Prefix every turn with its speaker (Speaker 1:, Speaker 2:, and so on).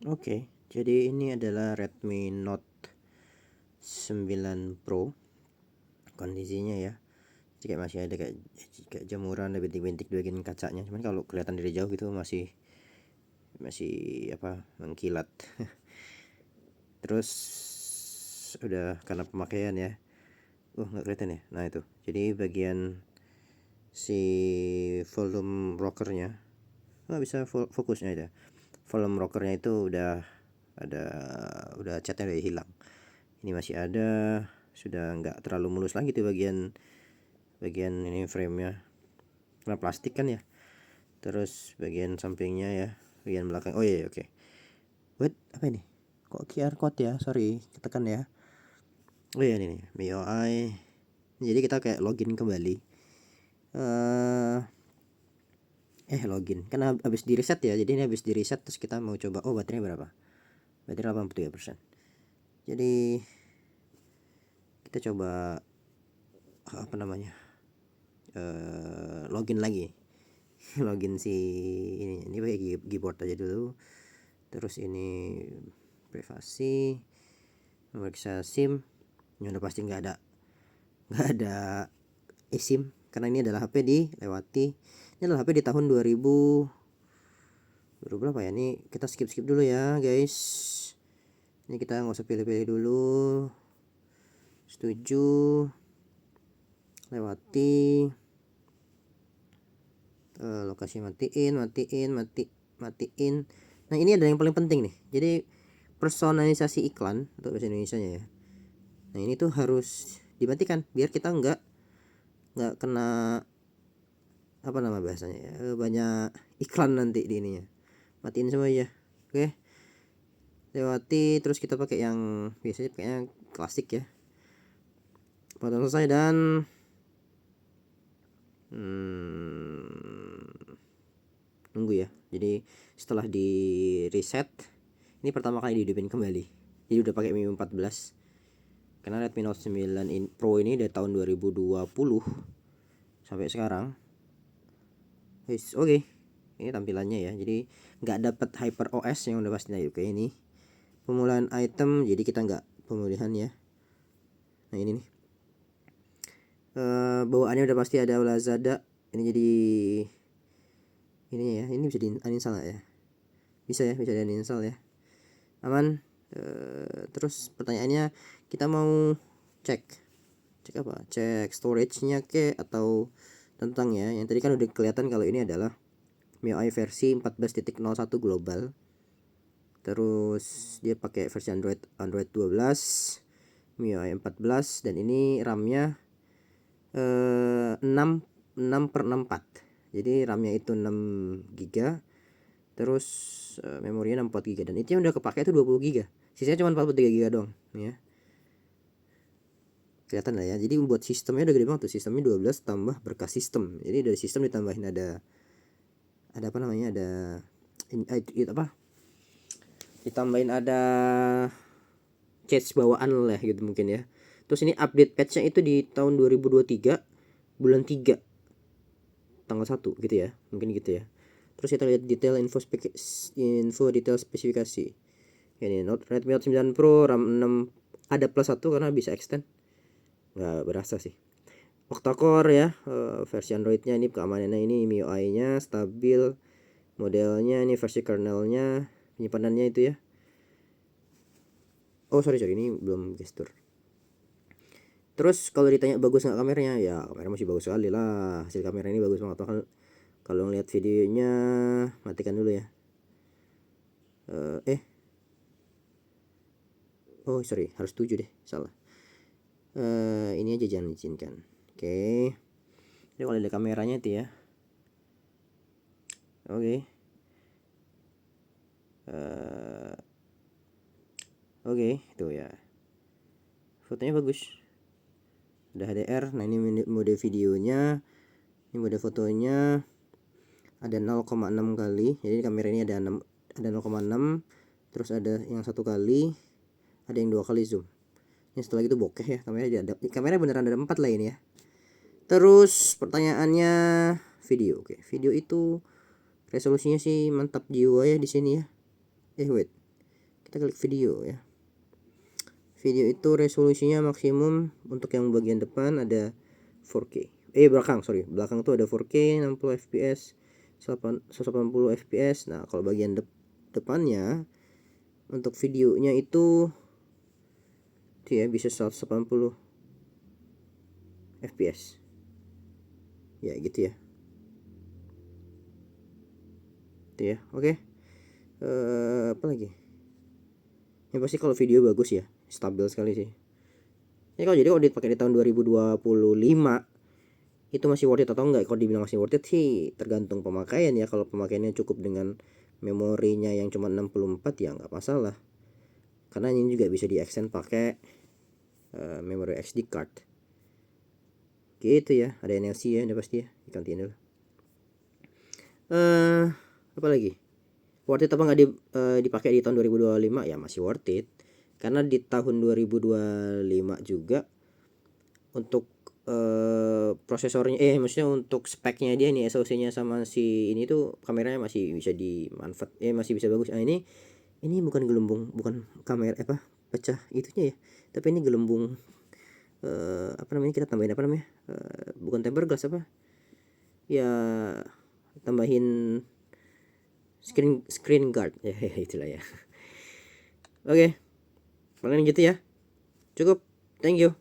Speaker 1: Oke, jadi ini adalah Redmi Note 9 Pro kondisinya ya. Jadi kayak masih ada kayak jamuran, ada bintik-bintik di bagian kacanya. Cuman kalau kelihatan dari jauh gitu masih apa mengkilat. Terus udah karena pemakaian ya. Nggak kelihatan ya. Nah itu. Jadi bagian si volume rockernya nggak bisa fokusnya aja. Volume rockernya itu ada catnya udah hilang. Ini masih ada, sudah nggak terlalu mulus lagi tuh bagian bagian ini frame-nya karena plastik kan ya. Terus bagian sampingnya ya, bagian belakang. Oh iya, oke. Wait, apa ini? Kok QR code ya? Sorry, ketekan ya. Oh iya, ini nih MIUI. Jadi kita kayak login kembali. Login kan habis di reset ya. Jadi ini habis di reset, terus kita mau coba, baterainya berapa? Baterai 83%. Jadi kita coba apa namanya, login lagi. Login si ini pakai keyboard aja dulu. Terus ini privasi, memeriksa SIM. Ini udah pasti nggak ada eSIM karena ini adalah HP ini adalah HP di tahun 2000 berapa ya. Ini kita skip dulu ya guys. Ini kita nggak usah pilih-pilih dulu. Setuju, lewati, lokasi matiin. Nah ini ada yang paling penting nih. Jadi personalisasi iklan untuk bahasa Indonesia ya. Nah ini tuh harus dimatikan biar kita nggak kena apa nama bahasanya ya, banyak iklan nanti di ininya. Matiin semua aja. Oke, lewati. Terus kita pakai yang biasanya pakainya klasik ya. Potong selesai dan nunggu ya. Jadi setelah di reset, ini pertama kali dihidupin kembali. Jadi udah pakai MIUI 14. Karena Redmi Note 9 Pro ini dari tahun 2020 sampai sekarang. Oke. Ini tampilannya ya. Jadi nggak dapat Hyper OS yang udah pasti. Nah, oke, ini pemulihan item, jadi kita nggak pemulihan ya. Nah ini nih, bawaannya udah pasti ada Lazada. Ini jadi ini ya, ini bisa di uninstall nggak ya? Bisa ya, bisa di uninstall ya, aman. Terus pertanyaannya, kita mau cek apa? Cek storage-nya ke atau tentang ya. Yang tadi kan udah kelihatan kalau ini adalah MIUI versi 14.01 global. Terus dia pakai versi Android 12, MIUI 14, dan ini RAM-nya 6/64. Jadi RAM-nya itu 6 GB, terus memorinya 64 GB, dan itu yang udah kepake itu 20 GB. Sisanya cuma 43 GB doang ya. Kelihatan lah ya. Jadi buat sistemnya udah gede banget tuh. Sistemnya 12 tambah berkas sistem. Jadi dari sistem ditambahin ada apa namanya? Ada apa? Ditambahin ada cache bawaan lah gitu mungkin ya. Terus ini update patch-nya itu di tahun 2023 bulan 3 tanggal 1 gitu ya. Mungkin gitu ya. Terus kita lihat detail info detail spesifikasi. Ini Redmi Note 9 Pro RAM 6 ada plus 1 karena bisa extend. Nggak berasa sih. Octa-core ya, versi Androidnya ini keamanannya ini MIUI-nya stabil, modelnya ini versi kernelnya, penyimpanannya itu ya. Sorry ini belum gestur. Terus kalau ditanya bagus nggak kameranya, ya kamera masih bagus sekali lah. Hasil kamera ini bagus banget. Kalau ngeliat videonya, matikan dulu ya. Sorry, harus 7 deh, salah. Ini aja jangan izinkan. Oke. Jadi kalau ada kameranya itu ya. Oke. Oke, itu ya. Fotonya bagus. Udah HDR. Nah, ini mode videonya. Ini mode fotonya ada 0,6 kali. Jadi kamera ini ada 0,6. Terus ada yang 1 kali, ada yang 2 kali zoom. Ini setelah itu bokeh ya. Kamera beneran ada 4 lah ini ya. Terus pertanyaannya video. Oke, video itu resolusinya sih mantap jiwa ya di sini ya. Wait. Kita klik video ya. Video itu resolusinya maksimum untuk yang bagian depan ada 4K. Belakang tuh ada 4K 60 fps 180 fps. Nah kalau bagian depannya untuk videonya itu ya bisa 180 fps ya gitu ya. Itu ya. Oke. Apa lagi? Yang pasti kalau video bagus ya, stabil sekali sih. Ya kalau dipakai di tahun 2025 itu masih worth it atau enggak? Kalau dibilang masih worth it sih tergantung pemakaian ya. Kalau pemakaiannya cukup dengan memorinya yang cuma 64 ya nggak masalah. Karena ini juga bisa di-extend pakai memori SD card. Gitu ya. Ada NFC ya, udah pasti ya. Digantiin dulu. Apa lagi? Worth it apa nggak dipakai di tahun 2025? Ya masih worth it. Karena di tahun 2025 juga untuk prosesornya maksudnya untuk speknya dia nih, SoC-nya sama si ini tuh kameranya masih bisa masih bisa bagus. Ini bukan gelembung, bukan kamera pecah itunya ya, tapi ini gelembung apa namanya, kita tambahin apa namanya, bukan tempered glass ya, tambahin screen guard ya itulah ya. Oke, paling gitu ya, cukup, thank you.